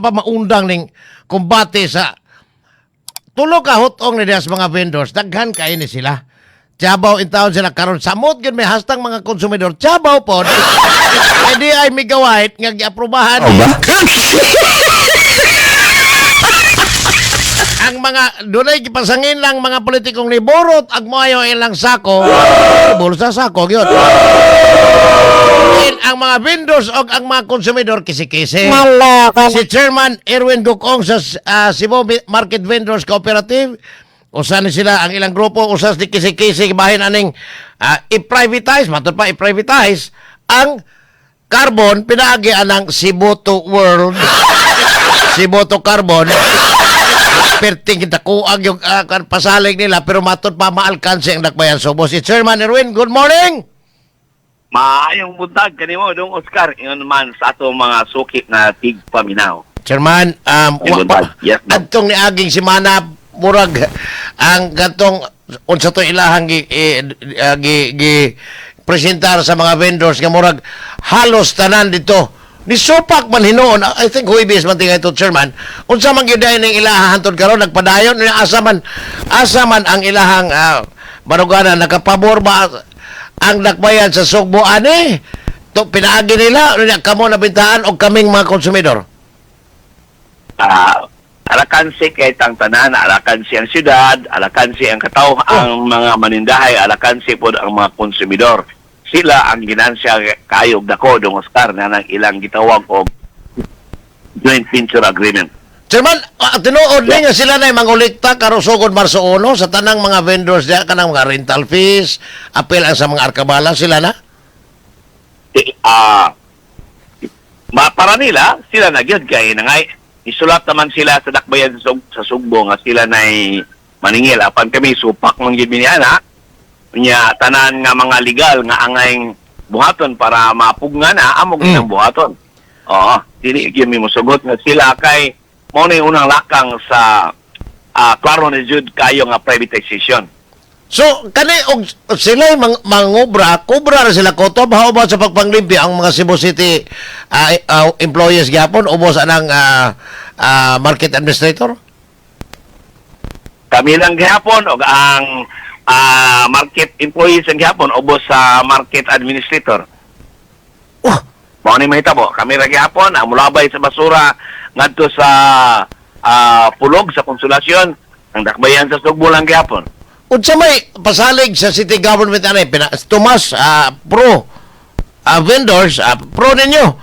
pa maundang ning kumbate sa tulo ka hutong ni sa mga vendors, daghan kay ni sila. Tiyabaw in taon sila karon samot gyud may hastang mga konsumidor. Tiyabaw pod. Ay di ay migawait nga giaprobahan. Ang mga dunay gipasangin lang mga politikong liborot ag moayo ilang sako. Bulsa sako gyud. Ang mga vendors o ang mga konsumidor kisi-kisi. Si Chairman Erwin Gukong sa Cebu Market Vendors Cooperative, usa ni sila ang ilang grupo, usas di kisi-kisi bahin aning i-privatize, matod pa i-privatize ang carbon pinaagi anang Cebu to World. Cebu to Carbon. Perting kita kuag yung pasalig nila pero matod pa maalkansi ang dakbayan. So, si Chairman Erwin, good morning! Maayong buntag kanimo dong Oscar ingon man sa ato mga suki na tigpaminaw. Chairman, Yes, ma'am. adtong niaging simana murag ang gatong unsa to ilahang gi presentar sa mga vendors nga murag halos tanan dito. Ni Supak man hinoon, I think Huibis man tingay to Chairman. Unsa man gyud ning ilaha hantod karon nagpadayon ni asa man ang ilahang barugana nakapabor ba ang dakbayan sa Sugbo ani to pinaagi nila kamo nabintahan og kaming mga konsumidor. Alakan si kay tanan, alakan si ang syudad, alakan si ang kataw, ang mga manindahay, alakan si pod ang mga konsumidor. Sila ang ginansya kayog dako dong Oscar na nang ilang gitawag og joint venture agreement. Chairman, tinuod ni nga sila na mangolekta karo sugod Marso 1 sa tanang mga vendors diya kanang mga rental fees, apel ang sa mga arkabala sila na? Para nila, sila na gyud kay nangay isulat naman sila sa dakbayan sa Sugbo nga sila nay maningil apan kami supak man gyud biniana nya tanan nga mga legal nga angay buhaton para mapugna na amog ng buhaton. Oo, dili gyud mi mosugot nga sila kay mo na unang lakang sa klaro ni Jude kayo nga privatization. So, kani og sila mangobra, kubra ra sila kotob how about sa pagpanglimpyo ang mga Cebu City employees gyapon ubos anang market administrator? Kami lang gihapon og ang market employees ang gihapon ubos sa market administrator. Mao ni mahitabo, kami ra gihapon ang mulabay sa basura ngadto sa pulog sa konsolasyon ang dakbayan sa Sugbo lang gihapon. Unsa may pasalig sa city government ani Tomas pro vendors pro ninyo.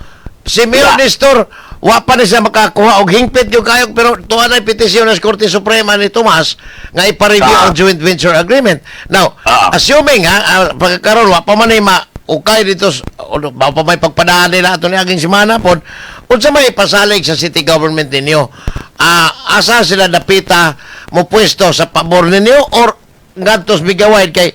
Si Mayor Nestor wa pa ni siya makakuha og hingpit yung kayog pero tuwa na petisyon sa Korte Suprema ni Tomas nga ipa-review ang joint venture agreement. Now, assuming pagkakaroon wa pa man ni ukay dito ba pa may pagpadaan nila ato ni aging semana pod unsa may pasalig sa city government ninyo? Asa sila dapita mo pwesto sa pabor ninyo or ngadtos bigaway kay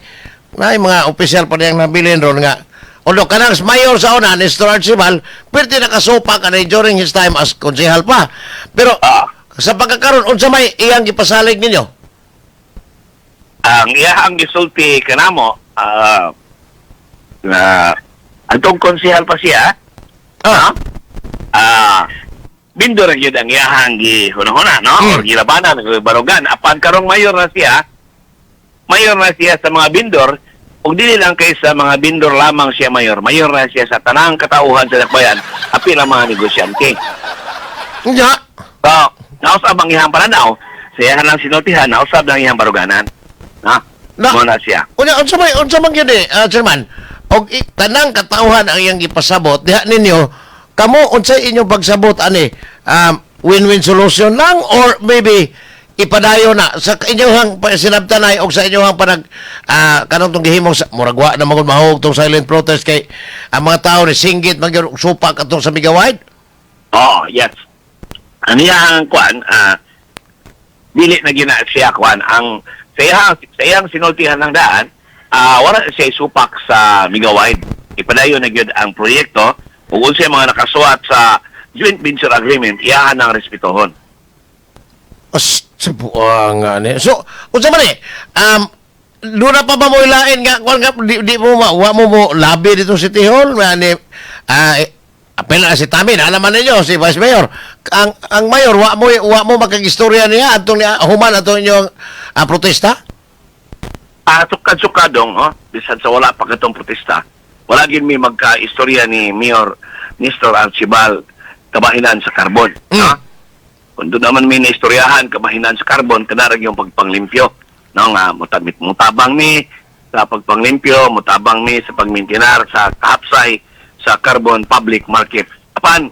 may mga opisyal pa diyang nabilin ron nga although kanang mayor sa una Nestor Archibald pwede nakasupa ka na during his time as konsehal pa pero sa pagkakaroon unsa may iyang ipasalig ninyo? Ang iyang gisulti kanamo na antong konsehal pa siya bindor gyud ang iyang gihunahuna no or gilabanan ng barugan apan karong mayor na siya sa mga bindor ug dili lang kay sa mga bindor lamang siya mayor na siya sa tanang katauhan sa dakbayan apil ang mga negosyante. Nya. So, nausab ang iyang pananaw sa iyang lang sinultihan nausab ang iyang baruganan mo na siya. Unsa man gyud Chairman og tanang katauhan ang iyang ipasabot diha ninyo kamo unsay inyong pagsabot ani win-win solution lang or maybe ipadayo na sa inyong sinabtanay o sa inyong panag kanong tong gihimong murag wa na magud mahog tong silent protest kay ang mga tao ni singgit magyud supak atong sa Migawide. Yes. Ano yang kuan dili na gina siya kuan ang sa iyang sinultihan ng daan wala siya supak sa Migawide. Ipadayo na gyud ang proyekto ug unsay mga nakasuat sa joint venture agreement iyahan ang respetuhon. Nga ni. So, unsa man ni? Luna pa ba mo ilain nga di mo labi dito sa City Hall nga ni apel na si Tamin, alaman ninyo, si Vice Mayor. Ang Mayor, wa mo makagistorya niya, atong human atong inyong protesta? Sukad-sukadong, bisan sa wala pa katong protesta, wala gin may magka-istorya ni Mayor Nestor Archibald kabahinan sa karbon. Kung doon naman may naistoryahan kabahinan sa karbon, kanarag yung pagpanglimpyo. No, nga, mutabang ni sa pagpanglimpyo, mutabang ni sa pagmintinar sa kahapsay sa carbon public market. Apan,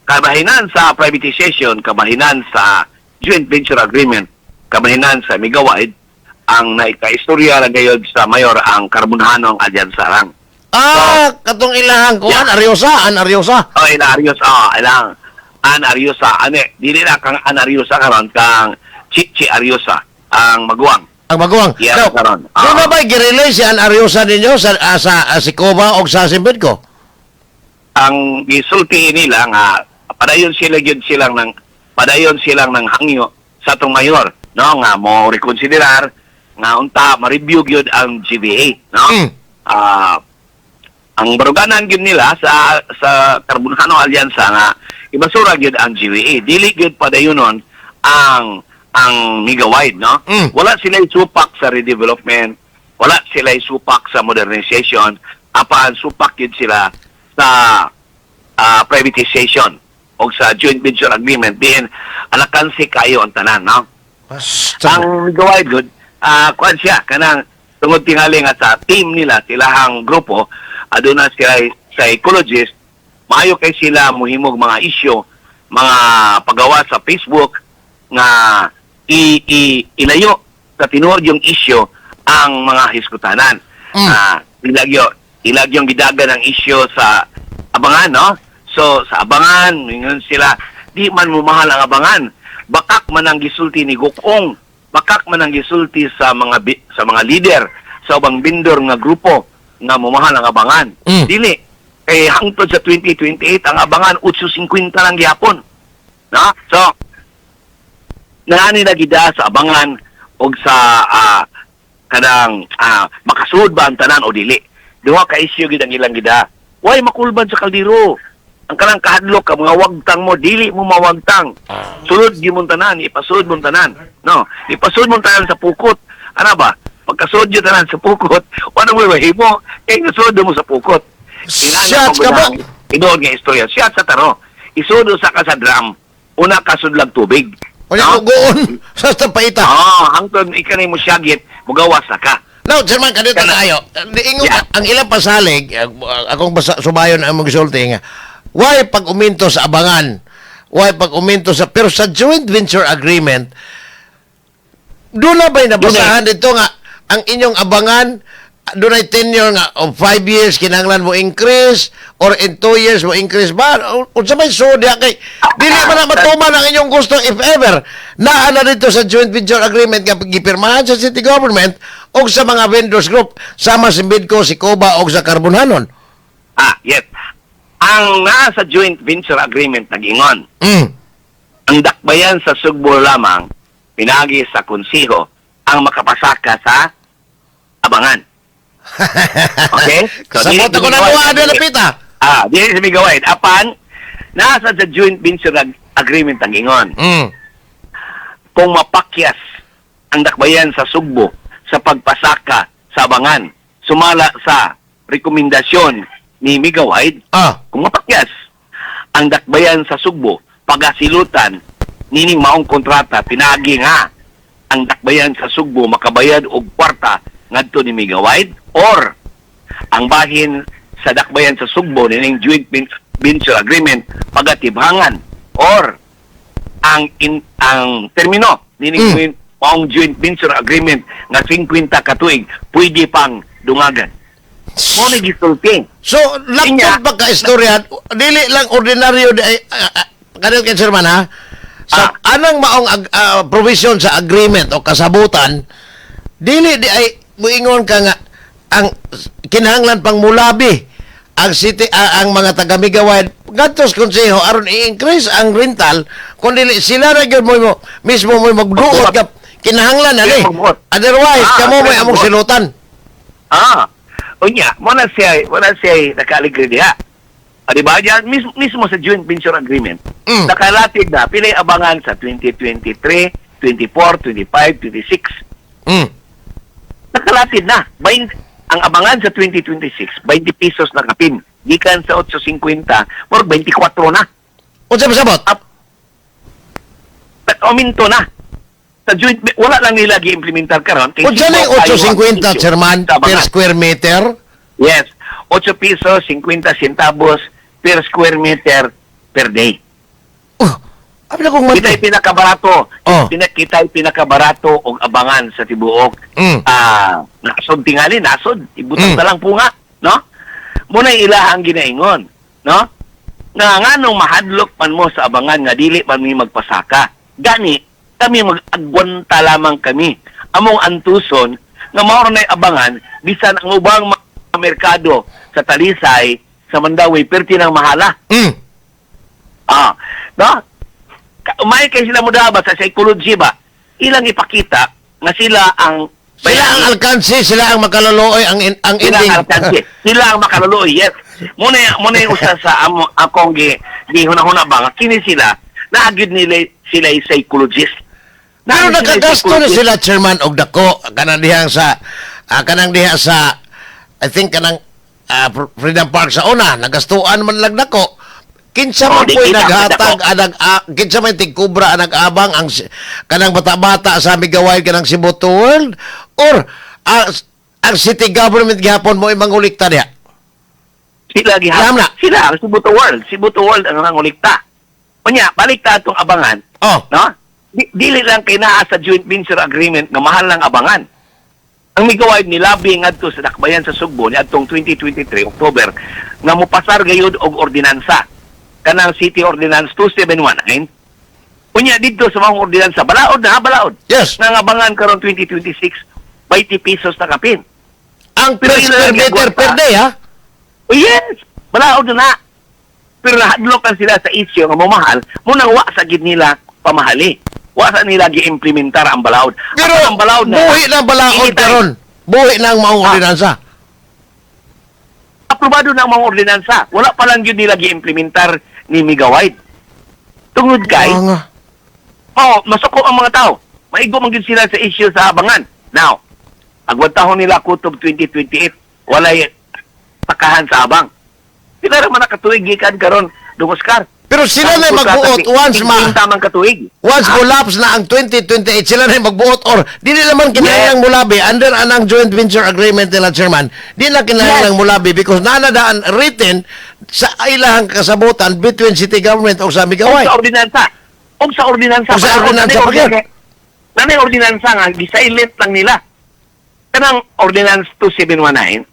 kabahinan sa privatization, kabahinan sa joint venture agreement, kabahinan sa Migawide, ang naikaistorya na gayod sa Mayor ang Karbonhanong Alyansarang. Katong ilahang ko, Yeah. Anaryosa. Ilang Anaryosa. Dili na kang Anaryosa karon kang Chichi Aryosa ang maguwang. Ang maguwang. Yes, Now, karon. di ba ba girilay si Anaryosa ninyo sa Sikoba o sa Simbid ko? Ang gisulti nila nga padayon silang ng hangyo sa atong mayor, no, nga mo rekonsiderar nga unta ma-review gyud ang GBA, no. Ang baruganan gyud nila sa Karbonhano Alyansa nga ibasura gyud ang GBA, dili gyud padayonon ang Migawide, no. Wala sila supak sa redevelopment, wala sila supak sa modernization, apan supak gyud sila sa privatization o sa joint venture agreement din alakansi kayo ang tanan, no? Ang Migawide good, kuan siya kanang tungod tingali nga sa team nila, silahang grupo, aduna sila psychologist, maayo kay sila muhimog mga issue, mga pagawa sa Facebook nga ilayo sa tinuod yung issue ang mga hiskutanan. Ilag yung gidagan ng issue sa Abangan, no? So, sa Abangan, ngayon sila, di man mo mahal ang Abangan. Bakak man ang gisulti ni Gukong. Bakak man ang gisulti sa mga leader, sa ubang vendor nga grupo nga mamahal ang Abangan. Dili. Kay hangtod sa 2028, ang Abangan, 8.50 lang gihapon. No? So, naani na gida sa Abangan o sa kanang makasuod ba ang tanan o dili. Duha ka issue gid ang ilang gida. Way makulban sa kaldero. Ang kanang kahadlok ka mga wagtang mo dili mo mawagtang. Sulod gyud mo tanan, ipasud mo tanan. No, ipasud mo tanan sa pukot. Ana ba? Pagkasud gyud tanan sa pukot, wala mo mahimo kay nasud mo sa pukot. Shots ka ba? Idoon nga istorya. Shots sa taro. Isudo sa ka sa drum. Una kasudlag tubig. O yung ugoon sa tapaita. Hangtod ikanay mo syagit, mugawas na ka. Now, Sirman, kanito na kayo. Ang ilang pasalig, akong sumayon ang magsulti nga, why pag uminto sa Abangan? Why pag uminto sa... Pero sa joint venture agreement, doon na ba'y nabasahan dito nga, ang inyong Abangan, doon ay tenure nga, of 5 years, kinanglan mo increase, or in 2 years mo increase ba? O sa may sudya kay, dili man na matuman ang inyong gusto if ever. Naana dito sa joint venture agreement nga gipirmahan sa city government o sa mga vendors group, sama si Midco, si Coba o sa Karbonhanon. Yes. Ang nasa joint venture agreement nag-ingon, ang dakbayan sa Sugbo lamang, pinagi sa konsiho, ang makapasaka sa Abangan. Okay? Sa boto ko na luwa na napita. Dili sa Migawide. Apan, nasa sa joint venture agreement ang ingon. Kung mapakyas ang dakbayan sa Sugbo sa pagpasaka sa Abangan, sumala sa rekomendasyon ni Migawide, kung mapakyas ang dakbayan sa Sugbo, pagasilutan, nining maong kontrata, pinagi nga ang dakbayan sa Sugbo makabayad og kwarta ngadto ni Migawide, or ang bahin sa dakbayan sa Sugbo nining joint venture agreement pagatibhangan, or ang termino nining maong joint venture agreement nga 50 ka tuig pwede pang dungagan. Mo ni gisulti. So, laktod pagka-istorya, dili lang ordinaryo kanil kay Sirman, ha? Sa anang maong provision sa agreement o kasabutan, dili di ay muingon ka nga ang kinahanglan pang mulabi ang city ang mga taga Migawide gatos konseho aron i-increase ang rental kundi sila ra gyud mo mismo mo magduot ka kinahanglan ani otherwise kamo mo among silutan. Unya mo na siya nakaligre diha. Di ba? Yan, mismo sa joint venture agreement, Mm. nakalatid na, pilay abangan sa 2023, 24, 25, 26. Mm. Nakalatid na. Ang abangan sa 2026, 20 pesos na kapin. Gikan sa 8.50, or 24 na. Unsa masabot? Uminto na. Sa joint, wala lang nila gi-implementar karon. Unsa na yung 8.50, Chairman, per square meter? Yes. 8 pesos, 50 centavos per square meter per day. Abi na kong Kita'y pinakabarato. Oh. Kita'y pinakabarato og abangan sa tibuok. Nasod tingali, nasod. Ibutang Mm. na lang po nga. No? Muna ilahang ginaingon. No? Nga nung mahadlok man mo sa abangan nga dili man mi magpasaka. Gani, kami mag-agwanta lamang kami. Among antuson, nga mao na abangan, bisan ang ubang mga merkado sa Talisay, sa Mandawi, perti ng mahala. No? Umay kay sila mudaba sa psychology ba? Ilang ipakita nga sila ang Sila ang alkansi, sila ang makaluluoy ang sila ending. ang alkansi. Sila ang makaluluoy, yes. Muna yung usa sa akong gihuna-huna ba nga kini sila naagid nila sila ay psychologist. Pero nakagasto na sila, Chairman, og dako kanang diha sa I think kanang Freedom Park sa una, nagastuan man lang dako. Kinsa man di po'y kita naghatag kinsa man tigkubra nag-abang ang kanang bata-bata sa migaway kanang Cebu World or ang city government gihapon mo mangulikta diha. Sila Alam na. Sila ang Cebu World ang nangulikta. Kunya, balik ta atong abangan. Oh. No? Dili lang kay naa sa joint venture agreement nga mahal ng abangan. Ang migaway ni labi ngadto sa dakbayan sa Sugbo ni adtong 2023 October nga mopasar gayud og ordinansa kanang City Ordinance 2719. Kunya didto sa mga ordinansa balaod na balaod. Yes. Nga abangan karon 2026 20 pesos na kapin. Ang Pero per square ilan meter ang per day, ha? Oh, yes! Balaod na. Pero nahadlokan sila sa isyo nga mamahal, munang wa sa gid nila pamahali. Wa sa nila gi-implementar ang balaod. Pero At ang balaod buhi na balaod Anytime. karon. Buhi na ang maong ordinansa. Aprobado na ang mga ordinansa. Wala pa lang yun nila gi-implementar ni Migawide. Tungod kay, Nga. masuko ang mga tao. Maigo man gyud sila sa issue sa abangan. Now, agwantahon nila kutob 2028, walay takahan sa abang. Sila naman nakatuig gikan karon dong Oscar. Pero sila na magbuot tamang katuig. once collapse na ang 2028, sila na magbuot or di nila man kinahanglang mulabi under anang joint venture agreement nila, Chairman. Di na kinahanglang mulabi because nanadaan written sa ilahang kasabutan between city government o sa Migaway. Sa ordinansa. Sa ordinansa. O sa ordinansa pa gyud. Nanay ordinansa nga, gisilent lang nila. Kanang Ordinance 2719,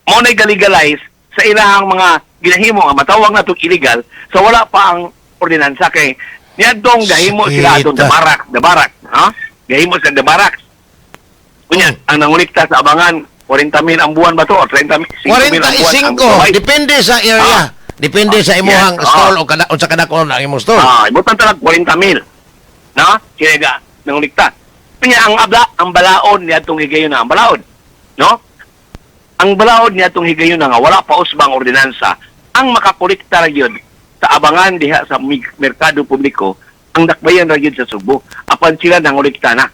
mo na'y galigalize sa ilahang mga ginahimo nga matawag na itong illegal sa wala pa ang ordinansa kay niyadtong gahimo sila atong the barak, ha? Gahimo sa the barak. Kunya, ang nangulikta sa abangan 40,000 ang buwan ba to o 35,000 ang buwan? 45, depende sa area. Depende sa imuhang stall o sa kadakon ang imong stall. Ibutan talag 40,000. No? Sila nangulikta. Kanya ang balaod niya itong higayon na ang balaod. No? Ang balaod niya itong higayon na nga wala pa usbang ordinansa ang makakolekta ra gyud sa abangan diha sa merkado publiko ang dakbayan ra gyud sa Subo apan sila nangulikta na.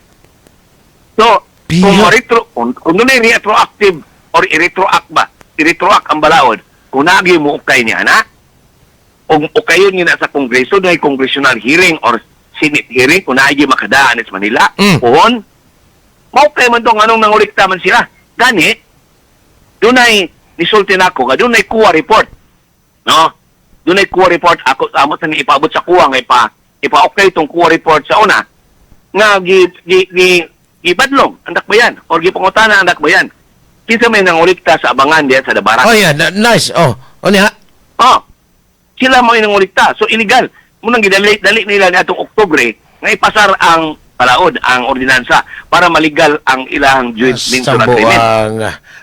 So, kung doon ay retroactive or i-retroact ang balaod, kung nagi mo ukay niya na, o ukayon niya na sa Kongreso, na congressional hearing or Senate hearing, kung nagi makadaan sa Manila, kung maukay man doon anong nangulikta man sila. Gani, doon ay nisulti na ako, doon ay kuha report. No? Doon ay kuha report, ako amo sa ipaabot sa kuha, nga ipa-okay itong kuha report sa una, nga ibadlong ang dakbayan or gipangutana ang dakbayan. Kinsa may nangulikta sa abangan diyan sa Dabarak. Oh yeah, nice. Oh, niya. Sila mo nangulikta. So illegal. Munang gidali nila ni atong Oktubre nga ipasar ang balaod, ang ordinansa para maligal ang ilahang joint venture agreement.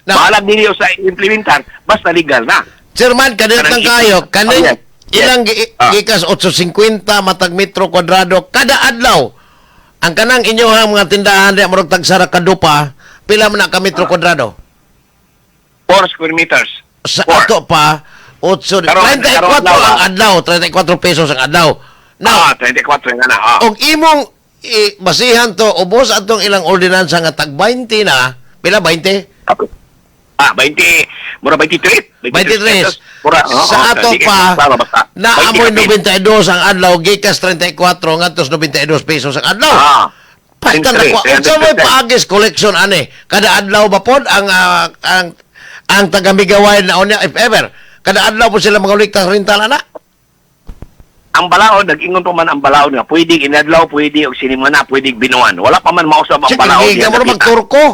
Maalag ninyo sa implementar basta legal na. Chairman, kanil lang kayo. Kanil ilang gikas 850 matag metro kwadrado kada adlaw. Ang kanang inyohang mga tindahan di amurog tagsara kadupa, pila man na ka metro kwadrado? 4 square meters. Sa 4. ato pa, 34 ang adlaw, 34 pesos ang adlaw. Now, 24 nga na. og imong basihan to ubos atong ilang ordinansa nga tag 20 na, pila 20? 20, mura 23. 23. Mura, Sa ato pa, naamoy 20 92 ang adlaw, gikas 34 ngadtos 92 pesos ang adlaw. Pastan na ko. Unsa may paagis collection ani? Kada adlaw ba pod ang taga-Migaway na unya if ever. Kada adlaw po sila mangulikta sa rental ana. Ang balaod, nag-ingon pa man ang balaod nga, pwede inadlaw, pwede og sinimana, pwede binuan. Wala pa man mausab ang balaod. Sige, mo magturko.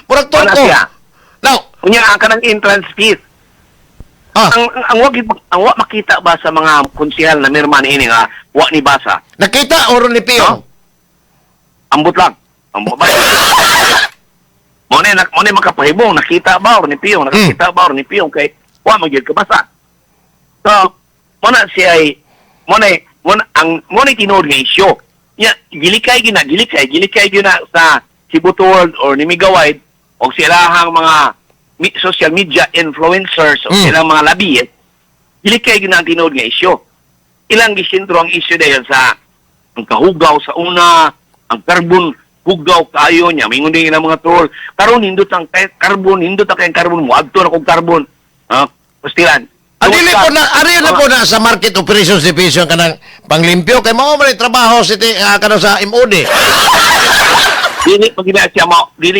Murag turko. Now, unya ang kanang entrance fees. Ang wag makita ba sa mga konsehal na mirman ini nga wa ni basa. Nakita or ni Pio? Ambot lang. Ambot ba? Mone makapahibong nakita ba or ni Pio? Nakita ba or ni Pio kay wa magyud ka basa. So, mona siya ay mona tinuod nga isyo. Ya, gilikay gina sa Sibutol or Nimigaway o silahang mga social media influencers o silang mga labi, gilikay gina ang tinuod nga isyo. Ilang gisintro ang isyo dahil sa ang kahugaw sa una, ang carbon hugaw kayo niya, mingon din ilang mga troll. Karon hindot ang carbon, hindot ang carbon mo, adto na kong carbon. Pastilan. Ari na po na sa Market Operations Division kanang panglimpyo kay mao man trabaho kanang sa MOD. Dili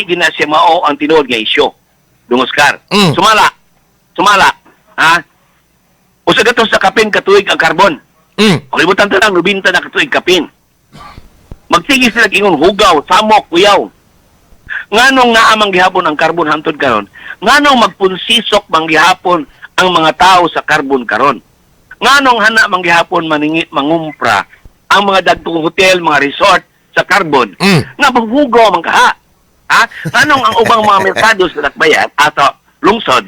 gina siya mao ang tinuod nga isyo. Dungoscar. Sumala. Ha? Usa gatos sa kapin katuig ang carbon. Palibutan ta lang 90 na katuig kapin. Magsige sila ingon hugaw, samok, kuyaw. Nganong naamang gihapon ang carbon hantod karon? Nganong magpunsisok manggihapon ang mga tao sa carbon karon? Nganong hana manggihapon maningit mangumpra ang mga dagkong hotel, mga resort sa carbon? Nga maghugaw man kaha. Ha? Nganong ang ubang mga merkado sa Dakbayan ato lungsod?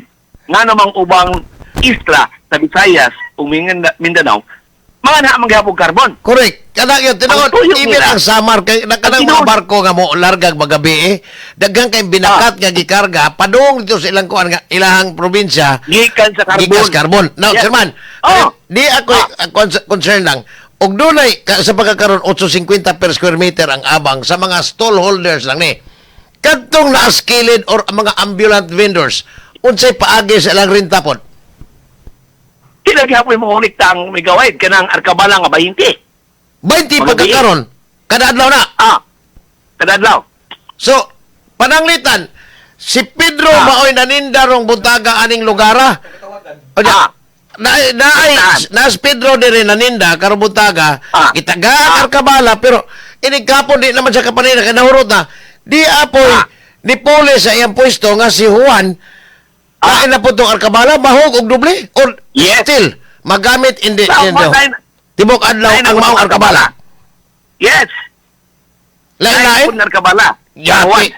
Nganong ang ubang isla sa Visayas o Mindanao mga na manggihapon carbon? Correct. Kada yun, tinuod, even ang Samar, kanang mga barko nga mo largag magabi daghang kay binakat nga gikarga, padung dito sa ilang kuan nga ilahang probinsya, gikan sa carbon. Gikas carbon. Now, Yes. Sir Man, di ako concern lang. Og dunay sa pagkakaroon 850 per square meter ang abang sa mga stall holders lang ni. Kadtong na-skilled or mga ambulant vendors, unsay paagi sa ilang renta pod? Kinagihapon mo kunikta ang Migaway, kanang Arkabala nga 20. 20 pagkakaroon. Kada adlaw na. Kada adlaw. So, pananglitan, si Pedro maoy naninda rong buntaga aning lugara. O diya, na si Pedro dire naninda karong buntaga, itagaan Arkabala, pero inigkapon di naman sa kapanina, kaya nahurot na, di apoy, ni Pole sa iyang pwesto nga si Juan, kain na po itong Arkabala, mahog og doble? Or still, magamit in the tibok adlaw ang maong Arkabala? Yes. Lain-lain? Lain Arkabala. Yati.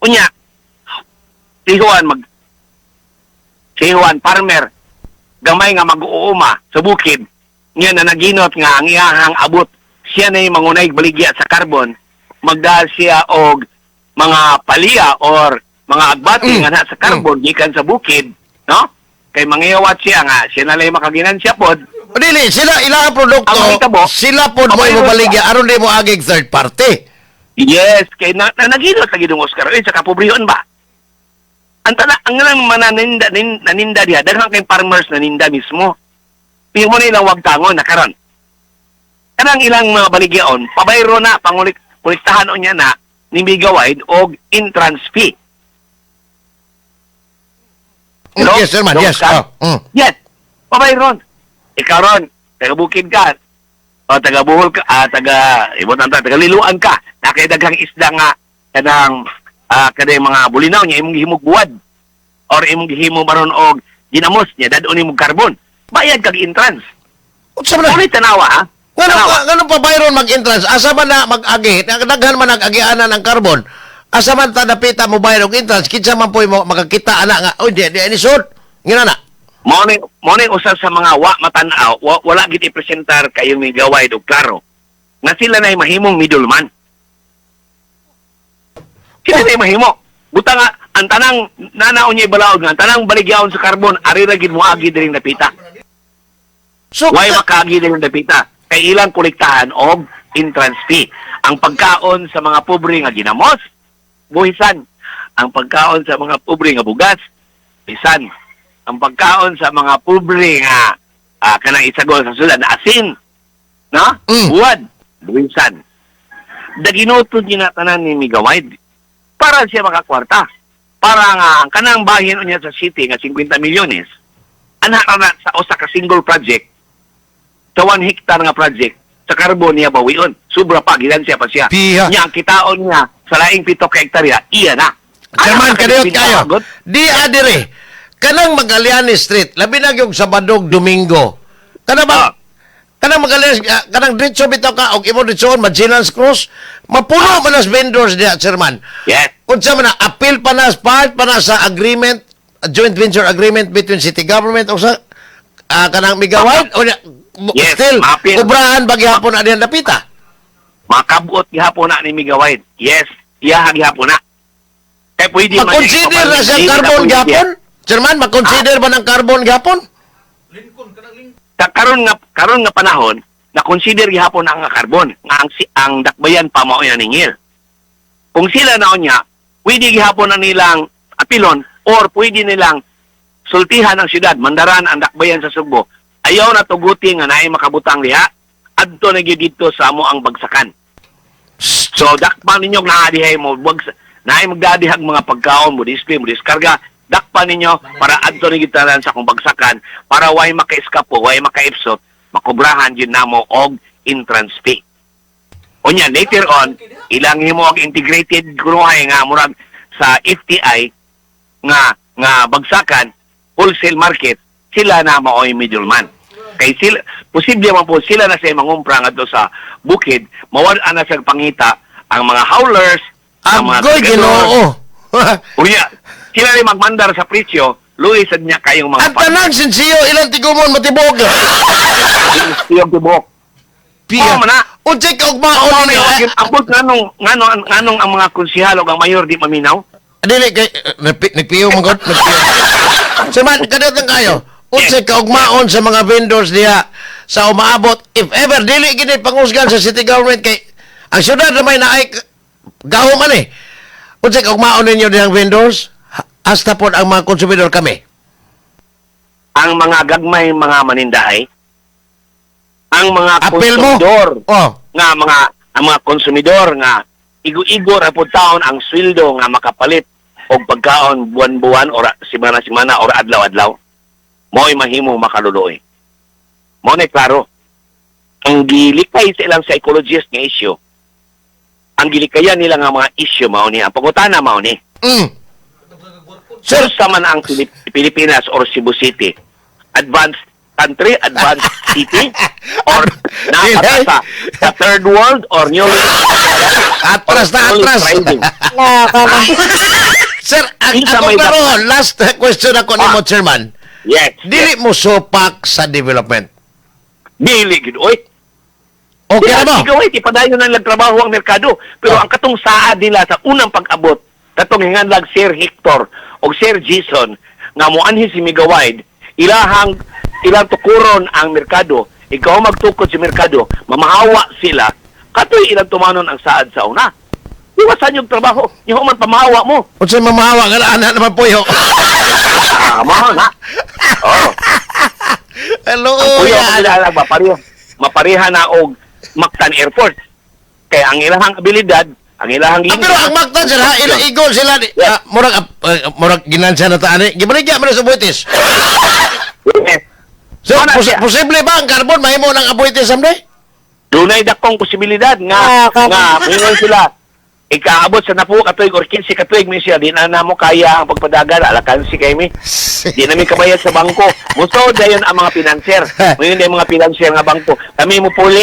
Unya, si Juan, farmer, gamay nga mag-uuma sa bukid, niya na naginot nga ang iyahang abot, siya na yung mangunay baligya sa carbon, magdahal siya og mga palya or mga agbati nga na sa carbon, gikan sa bukid, no? Kay mangyawat siya nga, siya na lang makaginan siya pod. O dili, sila ilang produkto, sila pod mo ibabaligya, aron di mo agig third party. Yes, kay naginot lagi dong Oscar, sa kapobrehon ba? Ang lang naninda diha, daghang kay farmers naninda mismo. Piyo mo nilang wag tangon na karon. Kanang ilang mga baligyaon, pabayro na, kuliktahan o niya na, nimigawid o entrance fee. Hello? Yes, sir man, yes. Yes, pabayron. Ikaw ron, taga-bukid ka, o taga-buhol ka, taga-liluan ka, nakaidaghang isda nga, kanang mga bulinaw niya, imong gihimog buwad, or imong gihimo maron og ginamos niya, dadon imong carbon. Bayad kag entrance. Unsa man? Ulit tanawa, ha? Ngano pa bayron mag-entrance? Asa man na mag-agi? Daghan man nag-agianan ng carbon. Asa man ta dapita mo bayad og entrance? Kinsa man poy mo makakita ana nga, oy, di ni sud. Ngina na. Morning usa sa mga matanaw, wala gid i-presentar kayo ni gaway og klaro. Nga sila na mahimong middleman. Sila na mahimo. Buta nga, ang tanang nanaon niya ibalaod nga, ang tanang baligyaon sa karbon, ari ra gid mo agi diri napita. So, Why makagi diri napita? Kay ilang kolektahan og entrance fee. Ang pagkaon sa mga pobre nga ginamos, buhisan. Ang pagkaon sa mga pobre nga bugas, bisan. Ang pagkaon sa mga pobre nga kanang isagol sa sulan na asin, no? Buwad, buhisan. Daginutod niya na tanan ni Migawide para siya makakwarta. Para nga ang kanang bahin niya sa city nga 50 milyones, anak na sa usa ka single project, sa 1 hectare nga project, sa karbon niya bawion. Sobra pa, gilansya pa siya. Piha. Nya, ang kitaon niya sa laing 7 ka hektarya, iya na. Chairman, Ano, kadiyot kayo. pinakagot? Di adire. Kanang Magallanes Street, labi na yung Sabadog, Domingo. Kanang ba? Kanang Magallanes, kanang diretso bitaw ka, og imo diretsoon, Magellan's Cross, mapuno man as vendors diya, Chairman. Yes. Unsa man na, appeal pa na, part pa na sa agreement, joint venture agreement between city government o sa kanang Migawide, o Yes, still, ma-appeal. kubrahan ba gihapon na diyan napita? Makabuot gihapon na ni Migawide. Yes, iya gihapon na. Kaya pwede man Mag-consider na siya carbon gihapon? Chairman, mag-consider ba ng carbon gihapon? Karon nga panahon, na consider gihapon ang karbon nga ang dakbayan pa mao yan ningil. Kung sila naon niya, pwede gihapon na nilang apilon or pwede nilang sultihan ang syudad, mandaran ang dakbayan sa Sugbo. Ayaw na tuguti nga naay makabutang liha, adto na gyud dito sa amo ang bagsakan. So dakpan ninyo naadihay mo naay magdadihag mga pagkaon mo display mo diskarga, dakpan ninyo para adto na gitaran sa akong bagsakan para way maka-eskapo, way maka-ipsot, makubrahan yun namo og entrance fee. Unya later on, ilang himo og integrated gruhay nga murag sa FTI nga bagsakan, wholesale market, sila na mao'y middleman. Kay sila, posible man po sila na sa mangumpra nga sa bukid, mawala na sa pangita ang mga howlers, ang mga Agoy, Ginoo. Unya, sila rin magmandar sa presyo, luis sa niya kayong mga At tanang sinsiyo, ilang tigumon matibog. Yung tibok. Piya. Oo, mana. Unsay ka og maon ni Abot nganong ang mga konsehalo ang mayor di maminaw? dili kay nagpiyo mo god. Saman kadto kayo. Unsay ka og maon sa mga vendors diha sa umaabot if ever dili gid pangusgan sa city government kay ang syudad na may naay gahom man eh. Unsay ka og maon ninyo dihang vendors? Hasta pod ang mga konsumidor kami. Ang mga gagmay mga manindahay, ang mga Apel mo. konsumidor Oh. nga ang mga konsumidor nga igo-igo ra pud taon ang sweldo nga makapalit og pagkaon buwan-buwan or semana-semana or adlaw-adlaw. Mo'y mahimo makaluluoy. Mo na klaro. Ang gilikay sa ilang psychologist nga issue, ang gilikayan nila nga mga issue mao ni ang pangutana mao ni. Sir, sa man ang Pilipinas or Cebu City, advanced country, advanced city, or nakatasa sa third world or newly Atras na atras. thriving. Sir, Isa ako may klaro, last question ako nimo, Chairman. Yes. Dili mo supak sa development. Dili gid oy. Okay na mo? Ikaw ay tipadayon na nagtrabaho ang merkado. Pero ang katong saad nila sa unang pag-abot, katong hinganlag Sir Hector o Sir Jason, nga moanhi si Migawide, ilang tukuron ang merkado, ikaw magtukod sa merkado, mamahawa sila, katoy ilang tumanon ang saad sa una. Iwasan yung trabaho, yung man pamahawa mo. Unsay mamahawa nga ana naman puyo. Mahal na. Oh. Hello. Kuya, yan. mapareha na og Mactan Airport. Kaya ang ilahang abilidad, ang ilahang Pero ang Mactan sila, igol sila. Murag ginansya na taani. Gibaligya man sa buitis. So, posible ba ang carbon mahimo ng abuitis someday? Dunay dakong posibilidad nga mingon sila ikaabot sa napuo katuig or 15 katuig mi siya di na namo kaya ang pagpadagan alakan si kay mi di na mi kabayad sa bangko muso dayon ang mga pinanser ngayon yung mga pinanser nga bangko kami mo puli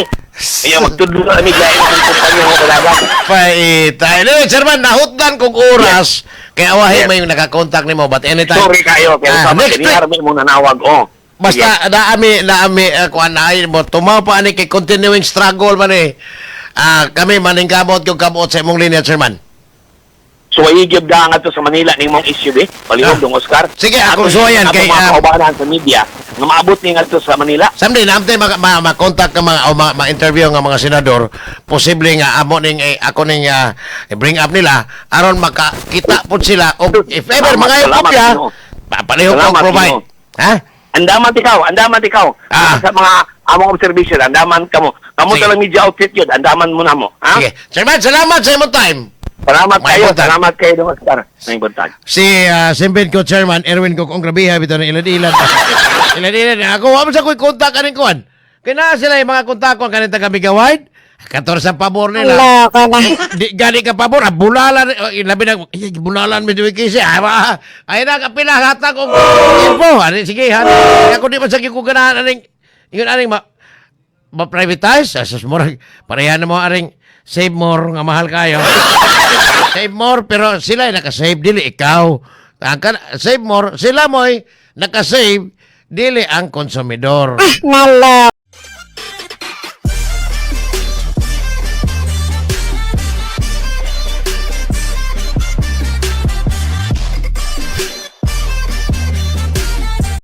kaya magtudlo kami gaya ng kumpanya mo padagan Paitay. Anyway, Chairman, nahutdan kong oras. Kaya awahin mo yung nakakontak ni mo. But anytime. sorry kayo pero sa next mga week. mi mo nanawag Basta naami kuan na ay mo tumaw pa ani kay continuing struggle man eh. Kami maningkamot yung kamot sa imong linya, Chairman. So, igib na nga to sa Manila ning mong issue, palihog dong Oscar. Sige, ako suwayan kay, mga kaubanan sa media, nga maabot ni nga to sa Manila. Someday, naamtay ma-contact ka mga, o ma-interview nga mga senador, posible nga amo ning, ako ning bring up nila, aron makakita po sila, o if ever, mga yung kopya, palihog ko provide. Ha? Andaman ikaw. Sa mga among observation, andaman kamo. Kamo Sige. talang media outfit yun, andaman mo na mo. Ha? Sige. Sir Man, salamat sa imong time. May buntag. Salamat kayo dong Oscar. May buntag. Si Simbin ko Chairman Erwin ko kung grabiha bitaw na ilad-ilad. Ilad-ilad. Ako wa man sa ko'y kontak kaning kuan. Kaya na sila yung mga kontak ko kaning taga Bigawide. 14 pabor nila. Hello, ko na. Di gani ka pabor, bulalan, labi na, bulalan mi duwi kasi, ay na, kapila, hata ko, info, sige, ako di man sa ko ganahan, yun, ma-privatize, asus mo, parehan na mo, save more, nga mahal kayo, save more, pero sila ay nakasave, dili ikaw, save more, sila mo'y nakasave, dili ang konsumidor. Nalo.